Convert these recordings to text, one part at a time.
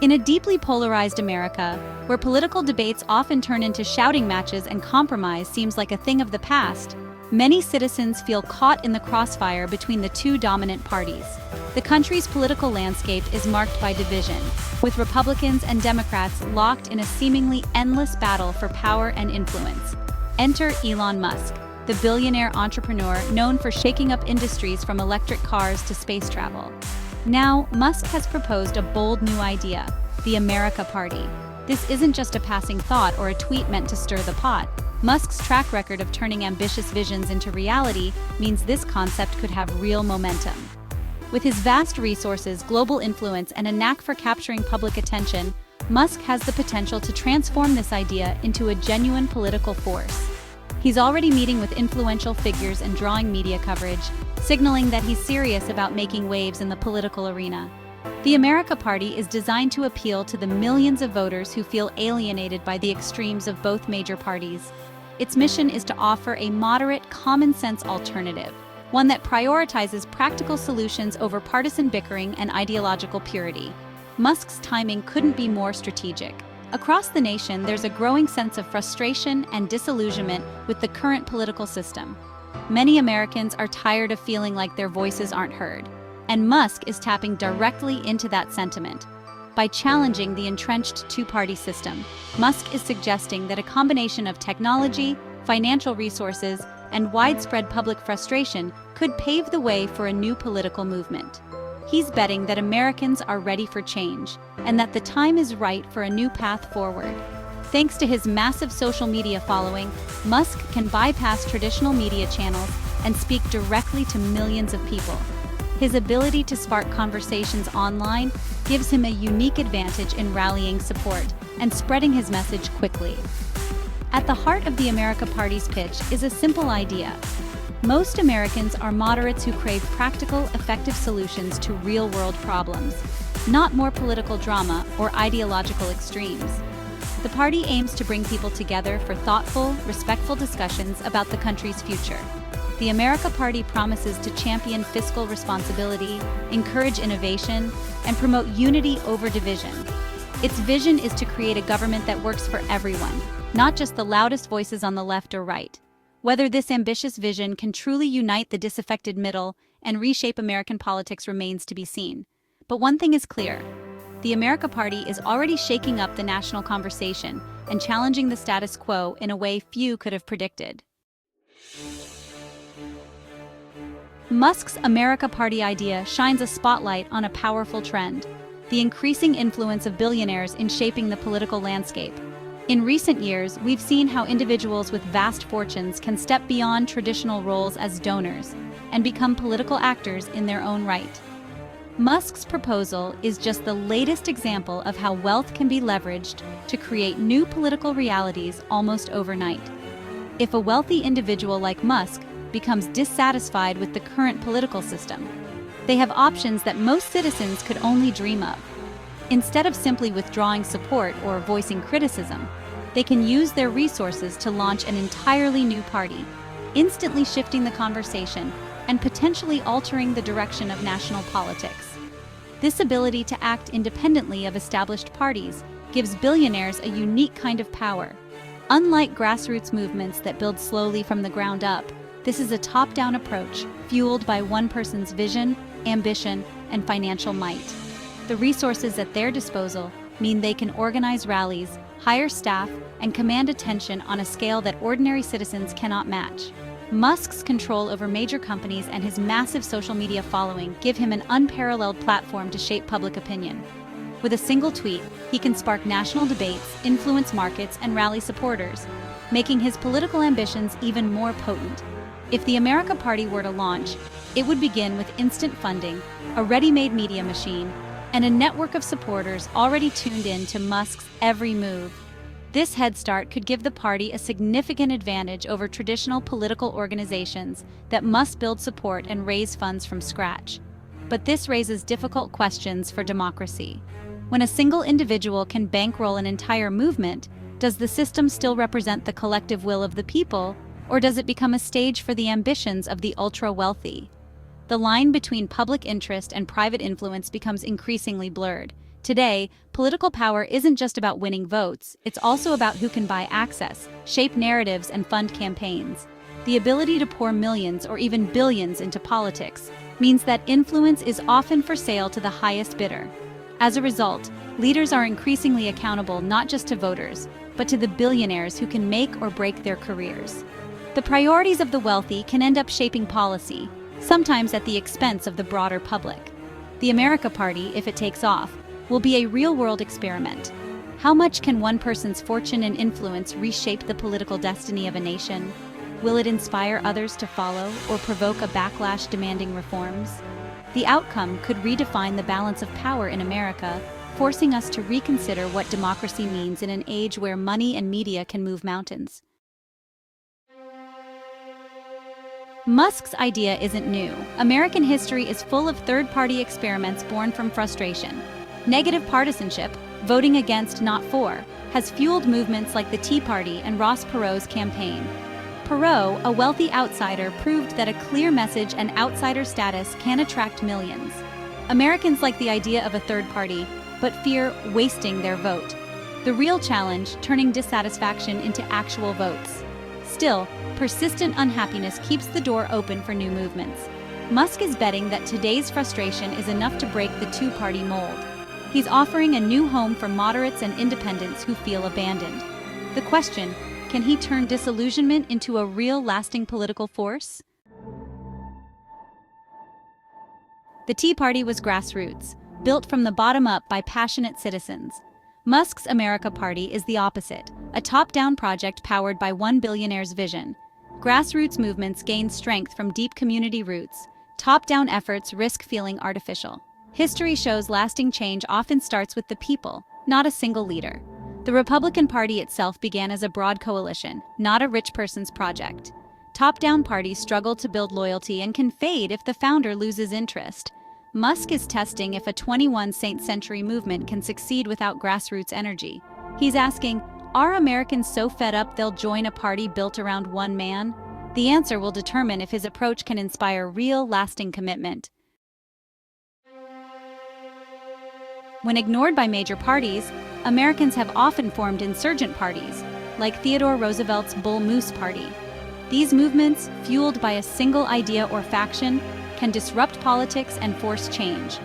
In a deeply polarized America, where political debates often turn into shouting matches and compromise seems like a thing of the past, many citizens feel caught in the crossfire between the two dominant parties. The country's political landscape is marked by division, with Republicans and Democrats locked in a seemingly endless battle for power and influence. Enter Elon Musk, the billionaire entrepreneur known for shaking up industries from electric cars to space travel. Now, Musk has proposed a bold new idea, the America Party. This isn't just a passing thought or a tweet meant to stir the pot. Musk's track record of turning ambitious visions into reality means this concept could have real momentum. With his vast resources, global influence, and a knack for capturing public attention, Musk has the potential to transform this idea into a genuine political force. He's already meeting with influential figures and drawing media coverage, signaling that he's serious about making waves in the political arena. The America Party is designed to appeal to the millions of voters who feel alienated by the extremes of both major parties. Its mission is to offer a moderate, common-sense alternative, one that prioritizes practical solutions over partisan bickering and ideological purity. Musk's timing couldn't be more strategic. Across the nation, there's a growing sense of frustration and disillusionment with the current political system. Many Americans are tired of feeling like their voices aren't heard, and Musk is tapping directly into that sentiment. By challenging the entrenched two-party system, Musk is suggesting that a combination of technology, financial resources, and widespread public frustration could pave the way for a new political movement. He's betting that Americans are ready for change, and that the time is right for a new path forward. Thanks to his massive social media following, Musk can bypass traditional media channels and speak directly to millions of people. His ability to spark conversations online gives him a unique advantage in rallying support and spreading his message quickly. At the heart of the America Party's pitch is a simple idea. Most Americans are moderates who crave practical, effective solutions to real-world problems, not more political drama or ideological extremes. The party aims to bring people together for thoughtful, respectful discussions about the country's future. The America Party promises to champion fiscal responsibility, encourage innovation, and promote unity over division. Its vision is to create a government that works for everyone, not just the loudest voices on the left or right. Whether this ambitious vision can truly unite the disaffected middle and reshape American politics remains to be seen. But one thing is clear. The America Party is already shaking up the national conversation and challenging the status quo in a way few could have predicted. Musk's America Party idea shines a spotlight on a powerful trend: the increasing influence of billionaires in shaping the political landscape. In recent years, we've seen how individuals with vast fortunes can step beyond traditional roles as donors and become political actors in their own right. Musk's proposal is just the latest example of how wealth can be leveraged to create new political realities almost overnight. If a wealthy individual like Musk becomes dissatisfied with the current political system, they have options that most citizens could only dream of. Instead of simply withdrawing support or voicing criticism, they can use their resources to launch an entirely new party, instantly shifting the conversation and potentially altering the direction of national politics. This ability to act independently of established parties gives billionaires a unique kind of power. Unlike grassroots movements that build slowly from the ground up, this is a top-down approach fueled by one person's vision, ambition, and financial might. The resources at their disposal mean they can organize rallies, hire staff, and command attention on a scale that ordinary citizens cannot match. Musk's control over major companies and his massive social media following give him an unparalleled platform to shape public opinion. With a single tweet, he can spark national debates, influence markets, and rally supporters, making his political ambitions even more potent. If the America Party were to launch, it would begin with instant funding, a ready-made media machine, and a network of supporters already tuned in to Musk's every move. This head start could give the party a significant advantage over traditional political organizations that must build support and raise funds from scratch. But this raises difficult questions for democracy. When a single individual can bankroll an entire movement, does the system still represent the collective will of the people, or does it become a stage for the ambitions of the ultra-wealthy? The line between public interest and private influence becomes increasingly blurred, Today, political power isn't just about winning votes, it's also about who can buy access, shape narratives, and fund campaigns. The ability to pour millions or even billions into politics means that influence is often for sale to the highest bidder. As a result, leaders are increasingly accountable not just to voters, but to the billionaires who can make or break their careers. The priorities of the wealthy can end up shaping policy, sometimes at the expense of the broader public. The America Party, if it takes off, will be a real-world experiment. How much can one person's fortune and influence reshape the political destiny of a nation? Will it inspire others to follow or provoke a backlash demanding reforms? The outcome could redefine the balance of power in America, forcing us to reconsider what democracy means in an age where money and media can move mountains. Musk's idea isn't new. American history is full of third-party experiments born from frustration. Negative partisanship, voting against, not for, has fueled movements like the Tea Party and Ross Perot's campaign. Perot, a wealthy outsider, proved that a clear message and outsider status can attract millions. Americans like the idea of a third party, but fear wasting their vote. The real challenge, turning dissatisfaction into actual votes. Still, persistent unhappiness keeps the door open for new movements. Musk is betting that today's frustration is enough to break the two-party mold. He's offering a new home for moderates and independents who feel abandoned. The question, can he turn disillusionment into a real lasting political force? The Tea Party was grassroots, built from the bottom up by passionate citizens. Musk's America Party is the opposite, a top-down project powered by one billionaire's vision. Grassroots movements gain strength from deep community roots. Top-down efforts risk feeling artificial. History shows lasting change often starts with the people, not a single leader. The Republican Party itself began as a broad coalition, not a rich person's project. Top-down parties struggle to build loyalty and can fade if the founder loses interest. Musk is testing if a 21st century movement can succeed without grassroots energy. He's asking, are Americans so fed up they'll join a party built around one man? The answer will determine if his approach can inspire real, lasting commitment. When ignored by major parties, Americans have often formed insurgent parties, like Theodore Roosevelt's Bull Moose Party. These movements, fueled by a single idea or faction, can disrupt politics and force change.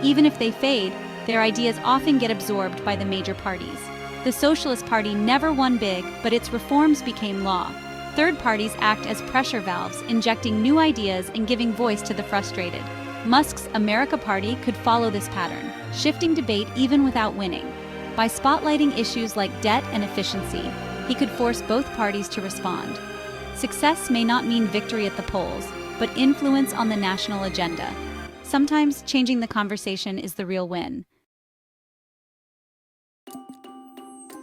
Even if they fade, their ideas often get absorbed by the major parties. The Socialist Party never won big, but its reforms became law. Third parties act as pressure valves, injecting new ideas and giving voice to the frustrated. Musk's America Party could follow this pattern, shifting debate even without winning. By spotlighting issues like debt and efficiency, he could force both parties to respond. Success may not mean victory at the polls, but influence on the national agenda. Sometimes changing the conversation is the real win.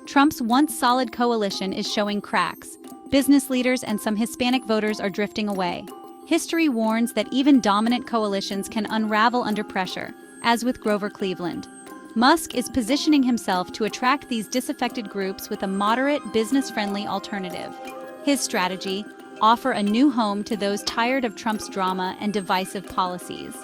Trump's once solid coalition is showing cracks. Business leaders and some Hispanic voters are drifting away. History warns that even dominant coalitions can unravel under pressure, as with Grover Cleveland. Musk is positioning himself to attract these disaffected groups with a moderate, business-friendly alternative. His strategy: offer a new home to those tired of Trump's drama and divisive policies.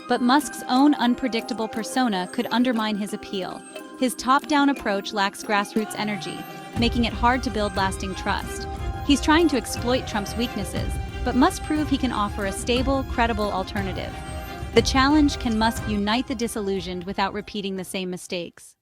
But Musk's own unpredictable persona could undermine his appeal. His top-down approach lacks grassroots energy, making it hard to build lasting trust. He's trying to exploit Trump's weaknesses, but must prove he can offer a stable, credible alternative. The challenge: can Musk unite the disillusioned without repeating the same mistakes?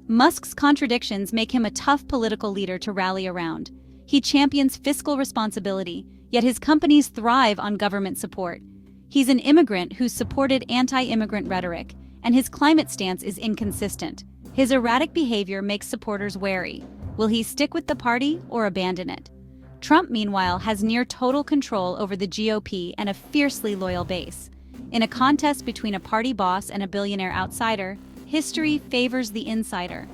Musk's contradictions make him a tough political leader to rally around. He champions fiscal responsibility, yet his companies thrive on government support. He's an immigrant who's supported anti-immigrant rhetoric, and his climate stance is inconsistent. His erratic behavior makes supporters wary. Will he stick with the party or abandon it? Trump, meanwhile, has near total control over the GOP and a fiercely loyal base. In a contest between a party boss and a billionaire outsider, history favors the insider.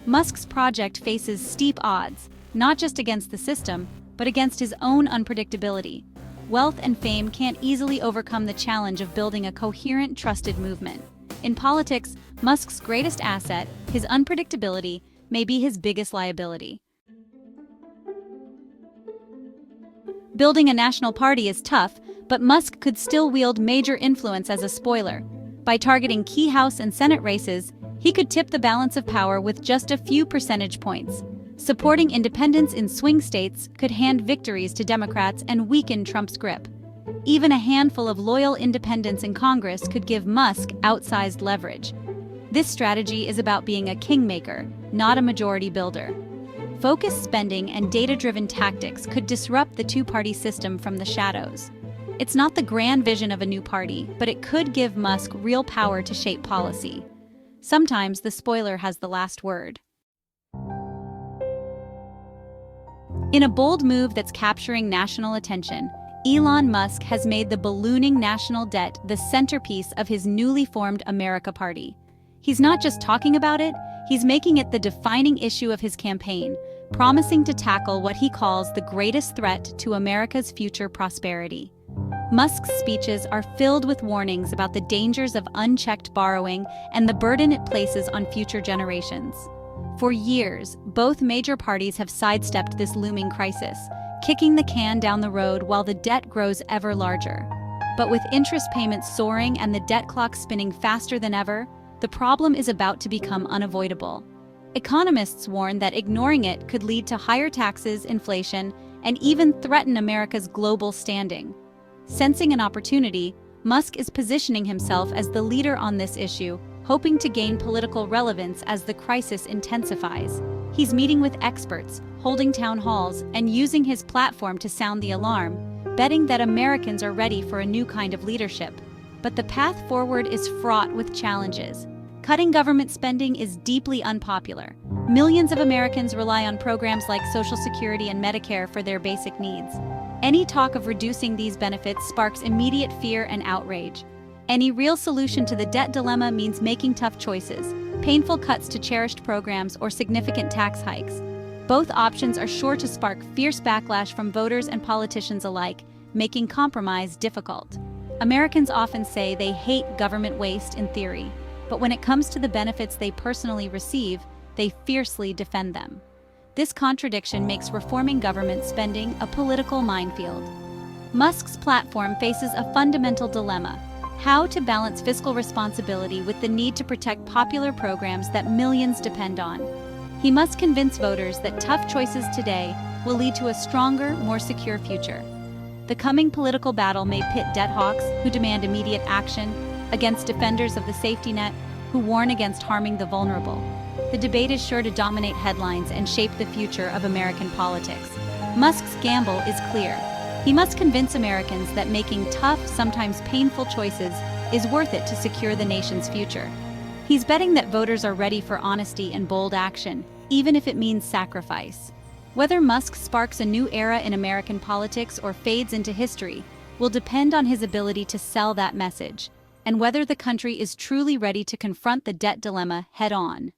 Musk's project faces steep odds, not just against the system, but against his own unpredictability. Wealth and fame can't easily overcome the challenge of building a coherent, trusted movement. In politics, Musk's greatest asset, his unpredictability, may be his biggest liability. Building a national party is tough, but Musk could still wield major influence as a spoiler. By targeting key House and Senate races, he could tip the balance of power with just a few percentage points. Supporting independents in swing states could hand victories to Democrats and weaken Trump's grip. Even a handful of loyal independents in Congress could give Musk outsized leverage. This strategy is about being a kingmaker, not a majority builder. Focused spending and data-driven tactics could disrupt the two-party system from the shadows. It's not the grand vision of a new party, but it could give Musk real power to shape policy. Sometimes the spoiler has the last word. In a bold move that's capturing national attention, Elon Musk has made the ballooning national debt the centerpiece of his newly formed America Party. He's not just talking about it, he's making it the defining issue of his campaign, promising to tackle what he calls the greatest threat to America's future prosperity. Musk's speeches are filled with warnings about the dangers of unchecked borrowing and the burden it places on future generations. For years, both major parties have sidestepped this looming crisis, kicking the can down the road while the debt grows ever larger. But with interest payments soaring and the debt clock spinning faster than ever, the problem is about to become unavoidable. Economists warn that ignoring it could lead to higher taxes, inflation, and even threaten America's global standing. Sensing an opportunity, Musk is positioning himself as the leader on this issue, hoping to gain political relevance as the crisis intensifies. He's meeting with experts, holding town halls, and using his platform to sound the alarm, betting that Americans are ready for a new kind of leadership. But the path forward is fraught with challenges. Cutting government spending is deeply unpopular. Millions of Americans rely on programs like Social Security and Medicare for their basic needs. Any talk of reducing these benefits sparks immediate fear and outrage. Any real solution to the debt dilemma means making tough choices, painful cuts to cherished programs, or significant tax hikes. Both options are sure to spark fierce backlash from voters and politicians alike, making compromise difficult. Americans often say they hate government waste in theory, but when it comes to the benefits they personally receive, they fiercely defend them. This contradiction makes reforming government spending a political minefield. Musk's platform faces a fundamental dilemma: how to balance fiscal responsibility with the need to protect popular programs that millions depend on. He must convince voters that tough choices today will lead to a stronger, more secure future. The coming political battle may pit debt hawks, who demand immediate action, against defenders of the safety net, who warn against harming the vulnerable. The debate is sure to dominate headlines and shape the future of American politics. Musk's gamble is clear. He must convince Americans that making tough, sometimes painful choices is worth it to secure the nation's future. He's betting that voters are ready for honesty and bold action, even if it means sacrifice. Whether Musk sparks a new era in American politics or fades into history will depend on his ability to sell that message, and whether the country is truly ready to confront the debt dilemma head-on.